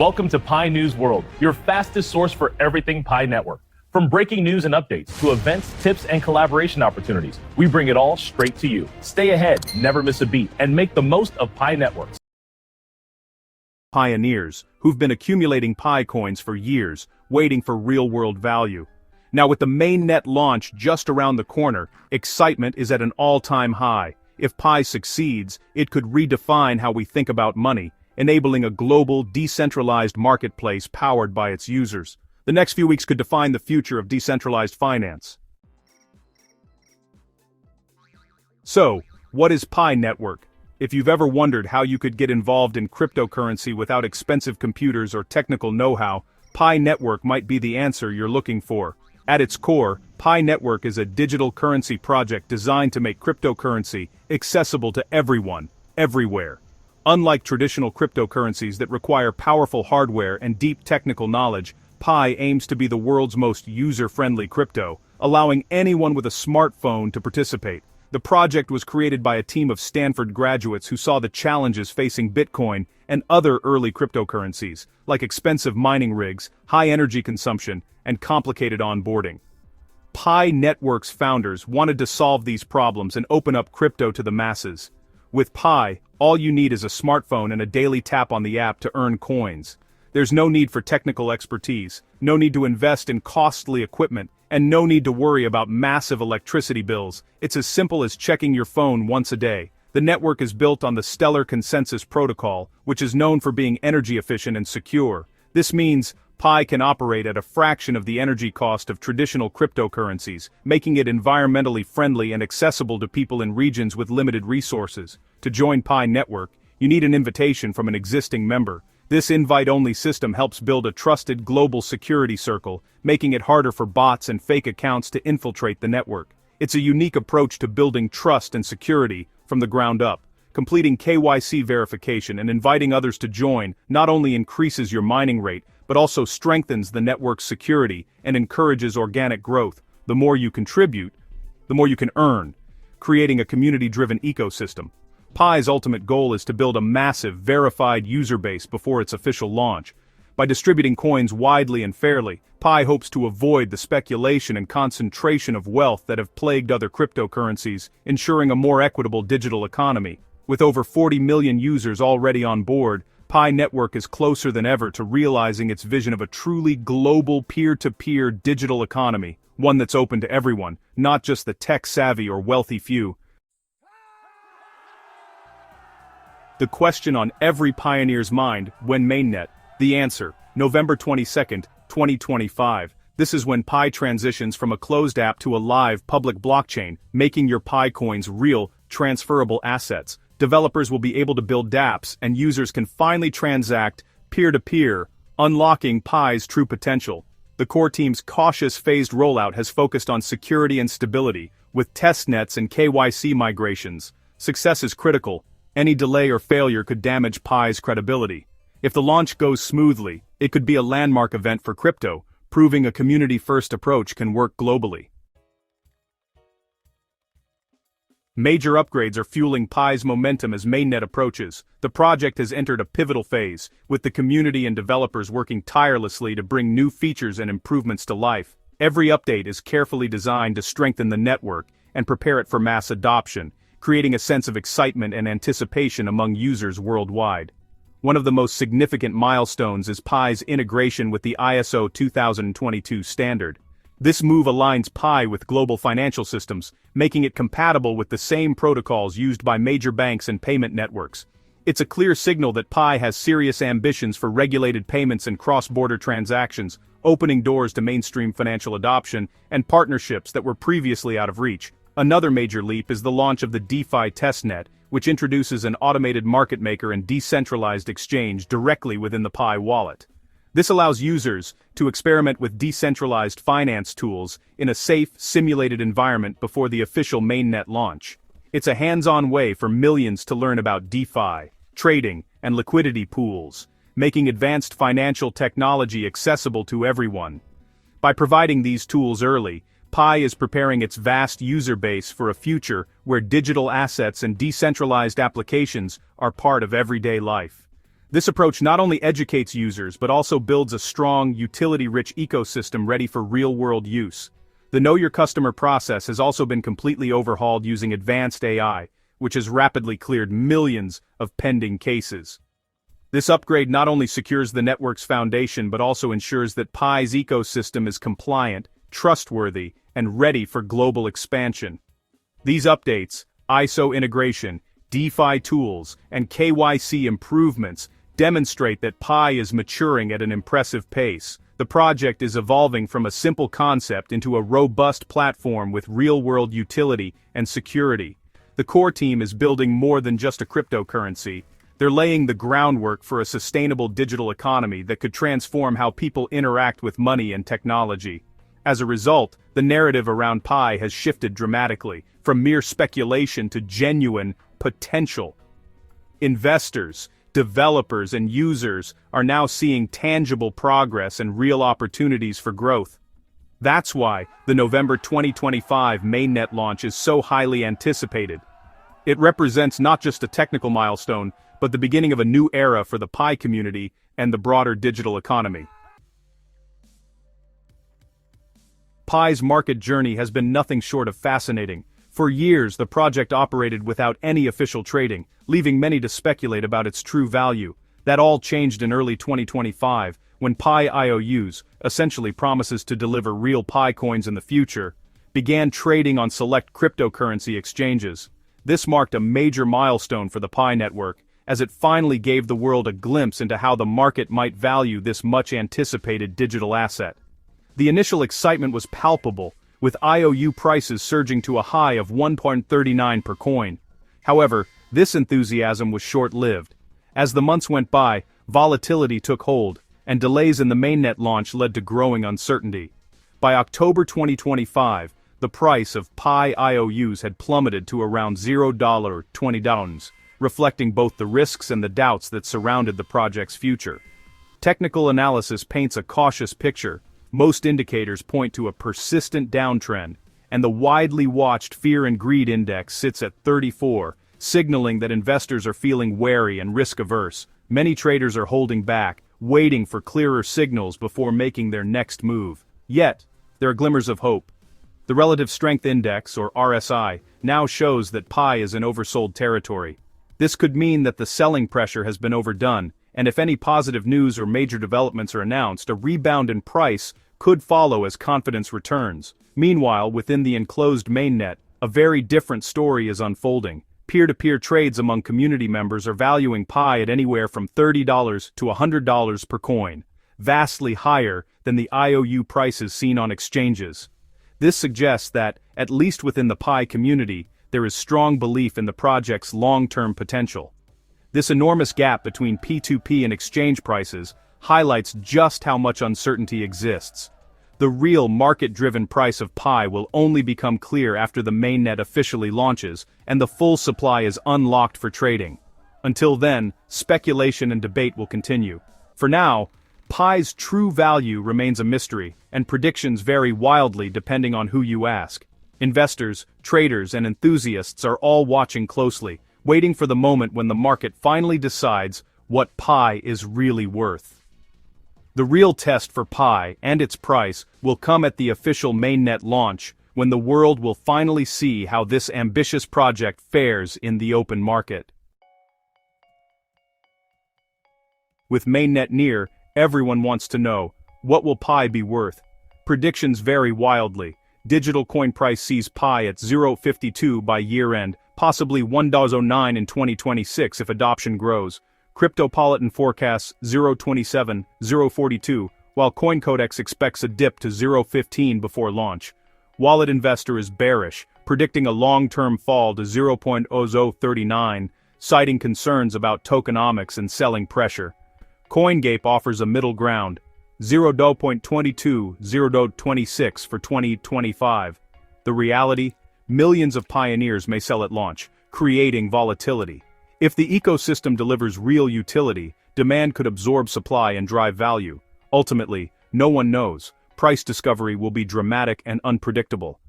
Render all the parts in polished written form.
Welcome to Pi News World, your fastest source for everything Pi Network. From breaking news and updates to events, tips, and collaboration opportunities, we bring it all straight to you. Stay ahead, never miss a beat, and make the most of Pi Networks. Pioneers who've been accumulating Pi coins for years, waiting for real-world value. Now with the mainnet launch just around the corner, excitement is at an all-time high. If Pi succeeds, it could redefine how we think about money, enabling a global, decentralized marketplace powered by its users. The next few weeks could define the future of decentralized finance. So, what is Pi Network? If you've ever wondered how you could get involved in cryptocurrency without expensive computers or technical know-how, Pi Network might be the answer you're looking for. At its core, Pi Network is a digital currency project designed to make cryptocurrency accessible to everyone, everywhere. Unlike traditional cryptocurrencies that require powerful hardware and deep technical knowledge, Pi aims to be the world's most user-friendly crypto, allowing anyone with a smartphone to participate. The project was created by a team of Stanford graduates who saw the challenges facing Bitcoin and other early cryptocurrencies, like expensive mining rigs, high energy consumption, and complicated onboarding. Pi Network's founders wanted to solve these problems and open up crypto to the masses. With Pi, all you need is a smartphone and a daily tap on the app to earn coins. There's no need for technical expertise, no need to invest in costly equipment, and no need to worry about massive electricity bills. It's as simple as checking your phone once a day. The network is built on the Stellar Consensus Protocol, which is known for being energy efficient and secure. This means Pi can operate at a fraction of the energy cost of traditional cryptocurrencies, making it environmentally friendly and accessible to people in regions with limited resources. To join Pi Network, you need an invitation from an existing member. This invite-only system helps build a trusted global security circle, making it harder for bots and fake accounts to infiltrate the network. It's a unique approach to building trust and security from the ground up. Completing KYC verification and inviting others to join not only increases your mining rate, but also strengthens the network's security and encourages organic growth. The more you contribute, the more you can earn, creating a community-driven ecosystem. Pi's ultimate goal is to build a massive, verified user base before its official launch. By distributing coins widely and fairly, Pi hopes to avoid the speculation and concentration of wealth that have plagued other cryptocurrencies, ensuring a more equitable digital economy. With over 40 million users already on board, Pi Network is closer than ever to realizing its vision of a truly global peer-to-peer digital economy, one that's open to everyone, not just the tech-savvy or wealthy few. The question on every pioneer's mind: when mainnet? The answer: November 22, 2025. This is when Pi transitions from a closed app to a live public blockchain, making your Pi coins real, transferable assets. Developers will be able to build dApps, and users can finally transact peer-to-peer, unlocking Pi's true potential. The core team's cautious phased rollout has focused on security and stability, with testnets and KYC migrations. Success is critical. Any delay or failure could damage Pi's credibility. If the launch goes smoothly, it could be a landmark event for crypto, proving a community-first approach can work globally. Major upgrades are fueling Pi's momentum as mainnet approaches. The project has entered a pivotal phase, with the community and developers working tirelessly to bring new features and improvements to life. Every update is carefully designed to strengthen the network and prepare it for mass adoption, creating a sense of excitement and anticipation among users worldwide. One of the most significant milestones is Pi's integration with the ISO 2022 standard. This move aligns Pi with global financial systems, making it compatible with the same protocols used by major banks and payment networks. It's a clear signal that Pi has serious ambitions for regulated payments and cross-border transactions, opening doors to mainstream financial adoption and partnerships that were previously out of reach. Another major leap is the launch of the DeFi testnet, which introduces an automated market maker and decentralized exchange directly within the Pi wallet. This allows users to experiment with decentralized finance tools in a safe, simulated environment before the official mainnet launch. It's a hands-on way for millions to learn about DeFi, trading, and liquidity pools, making advanced financial technology accessible to everyone. By providing these tools early, Pi is preparing its vast user base for a future where digital assets and decentralized applications are part of everyday life. This approach not only educates users but also builds a strong, utility-rich ecosystem ready for real-world use. The Know Your Customer process has also been completely overhauled using advanced AI, which has rapidly cleared millions of pending cases. This upgrade not only secures the network's foundation but also ensures that Pi's ecosystem is compliant, trustworthy, and ready for global expansion. These updates, ISO integration, DeFi tools, and KYC improvements demonstrate that Pi is maturing at an impressive pace. The project is evolving from a simple concept into a robust platform with real-world utility and security. The core team is building more than just a cryptocurrency. They're laying the groundwork for a sustainable digital economy that could transform how people interact with money and technology. As a result, the narrative around Pi has shifted dramatically, from mere speculation to genuine potential. Investors, developers, and users are now seeing tangible progress and real opportunities for growth. That's why the November 2025 mainnet launch is so highly anticipated. It represents not just a technical milestone, but the beginning of a new era for the Pi community and the broader digital economy. Pi's market journey has been nothing short of fascinating. For years, the project operated without any official trading, leaving many to speculate about its true value. That all changed in early 2025, when Pi IOUs, essentially promises to deliver real Pi coins in the future, began trading on select cryptocurrency exchanges. This marked a major milestone for the Pi network, as it finally gave the world a glimpse into how the market might value this much-anticipated digital asset. The initial excitement was palpable, with IOU prices surging to a high of 1.39 per coin. However, this enthusiasm was short-lived. As the months went by, volatility took hold, and delays in the mainnet launch led to growing uncertainty. By October 2025, the price of Pi IOUs had plummeted to around $0.20, reflecting both the risks and the doubts that surrounded the project's future. Technical analysis paints a cautious picture. Most indicators point to a persistent downtrend, and the widely watched Fear and Greed Index sits at 34, signaling that investors are feeling wary and risk-averse. Many traders are holding back, waiting for clearer signals before making their next move. Yet, there are glimmers of hope. The Relative Strength Index, or RSI, now shows that Pi is in oversold territory. This could mean that the selling pressure has been overdone, and if any positive news or major developments are announced, a rebound in price could follow as confidence returns. Meanwhile, within the enclosed mainnet, a very different story is unfolding. Peer-to-peer trades among community members are valuing Pi at anywhere from $30 to $100 per coin, vastly higher than the IOU prices seen on exchanges. This suggests that, at least within the Pi community, there is strong belief in the project's long-term potential. This enormous gap between P2P and exchange prices highlights just how much uncertainty exists. The real market-driven price of Pi will only become clear after the mainnet officially launches and the full supply is unlocked for trading. Until then, speculation and debate will continue. For now, Pi's true value remains a mystery, and predictions vary wildly depending on who you ask. Investors, traders, and enthusiasts are all watching closely, waiting for the moment when the market finally decides what Pi is really worth. The real test for Pi and its price will come at the official mainnet launch, when the world will finally see how this ambitious project fares in the open market. With mainnet near, everyone wants to know, what will Pi be worth? Predictions vary wildly. Digital coin price sees Pi at $0.52 by year-end, possibly $1.09 in 2026 if adoption grows. Cryptopolitan forecasts $0.27, $0.42, while CoinCodex expects a dip to $0.15 before launch. Wallet Investor is bearish, predicting a long-term fall to $0.0039, citing concerns about tokenomics and selling pressure. CoinGape offers a middle ground, $0.22, $0.26 for 2025. The reality? Millions of pioneers may sell at launch, creating volatility. If the ecosystem delivers real utility, demand could absorb supply and drive value. Ultimately, no one knows. Price discovery will be dramatic and unpredictable.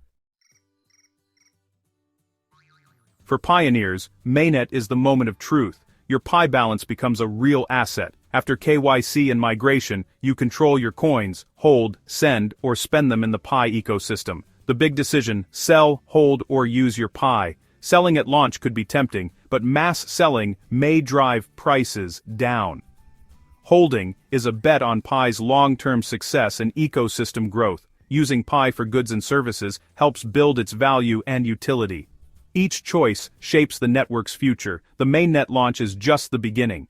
For pioneers, mainnet is the moment of truth. your Pi balance becomes a real asset. After KYC and migration, you control your coins, hold, send, or spend them in the Pi ecosystem. The big decision: sell, hold, or use your Pi. Selling at launch could be tempting, but mass selling may drive prices down. Holding is a bet on Pi's long-term success and ecosystem growth. Using Pi for goods and services helps build its value and utility. Each choice shapes the network's future. The mainnet launch is just the beginning.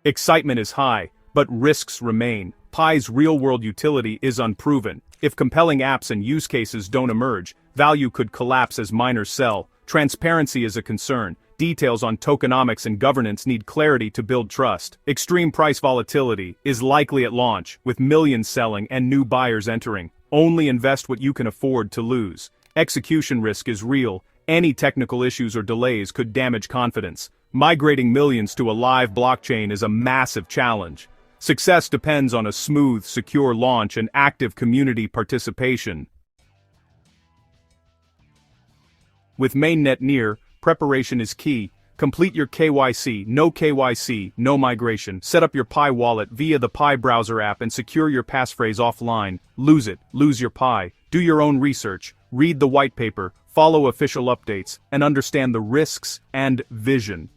Excitement is high, but risks remain. Pi's real-world utility is unproven. If compelling apps and use cases don't emerge, value could collapse as miners sell. Transparency is a concern. Details on tokenomics and governance need clarity to build trust. Extreme price volatility is likely at launch, with millions selling and new buyers entering. Only invest what you can afford to lose. Execution risk is real. Any technical issues or delays could damage confidence. Migrating millions to a live blockchain is a massive challenge. Success depends on a smooth, secure launch and active community participation. With mainnet near, preparation is key. Complete your KYC, no migration. Set up your Pi wallet via the Pi browser app and secure your passphrase offline. Lose it, lose your Pi. Do your own research, read the white paper, follow official updates, and understand the risks and vision.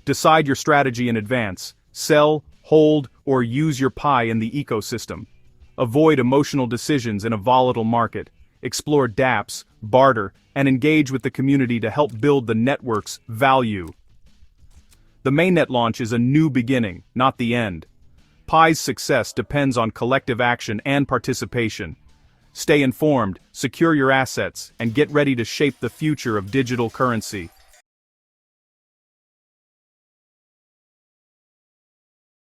Decide your strategy in advance. Sell, hold, or use your Pi in the ecosystem. Avoid emotional decisions in a volatile market. Explore dApps, barter, and engage with the community to help build the network's value. The mainnet launch is a new beginning, not the end. Pi's success depends on collective action and participation. Stay informed, secure your assets, and get ready to shape the future of digital currency.